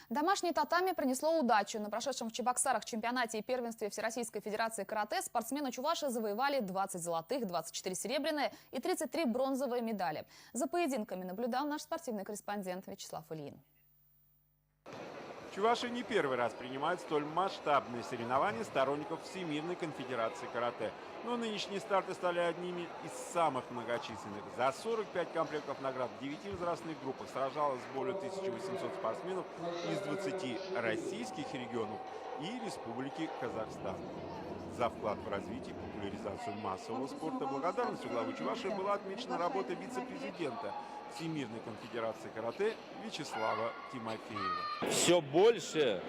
Домашнее татами принесло удачу. На прошедшем в Чебоксарах чемпионате и первенстве Всероссийской Федерации карате спортсмены Чуваши завоевали 20 золотых, 24 серебряные и 33 бронзовые медали. За поединками наблюдал наш спортивный корреспондент Вячеслав Ильин. Чуваши не первый раз принимают столь масштабные соревнования сторонников Всемирной конфедерации карате. Но нынешние старты стали одними из самых многочисленных. За 45 комплектов наград в 9 возрастных группах сражалось более 1800 спортсменов из 20 российских регионов и Республики Казахстан. За вклад в развитие и популяризацию массового спорта благодарностью главы Чувашии была отмечена работа вице-президента Всемирной конфедерации карате Вячеслава Тимофеева. Все больше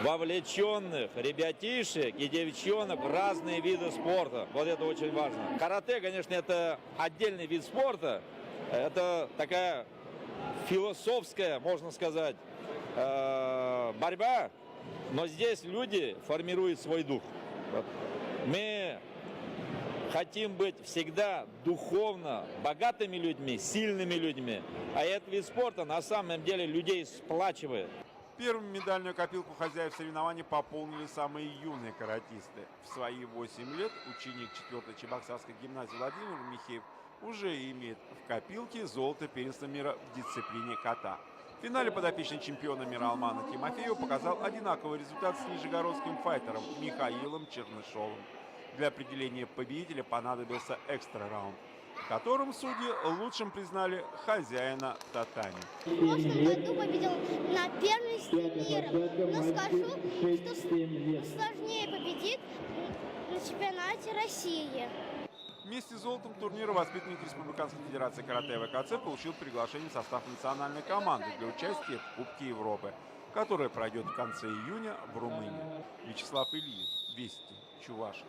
вовлеченных ребятишек и девчонок в разные виды спорта. Вот это очень важно. Карате, конечно, это отдельный вид спорта. Это такая философская, можно сказать, борьба. Но здесь люди формируют свой дух. Мы хотим быть всегда духовно богатыми людьми, сильными людьми. А этот вид спорта на самом деле людей сплачивает. Первым медальную копилку хозяев соревнований пополнили самые юные каратисты. В свои 8 лет ученик 4-й Чебоксарской гимназии Владимир Михеев уже имеет в копилке золото первенства мира в дисциплине ката. В финале подопечный чемпиона мира Алмана Тимофеева показал одинаковый результат с нижегородским файтером Михаилом Чернышовым. Для определения победителя понадобился экстра-раунд, в котором судьи лучшим признали хозяина татами. В прошлом году победил на первенстве мира, но скажу, что сложнее победить на чемпионате России. Вместе с золотом турнира воспитанник Республиканской Федерации карате ВКЦ получил приглашение в состав национальной команды для участия в Кубке Европы, которая пройдет в конце июня в Румынии. Вячеслав Ильин, Вести, Чувашия.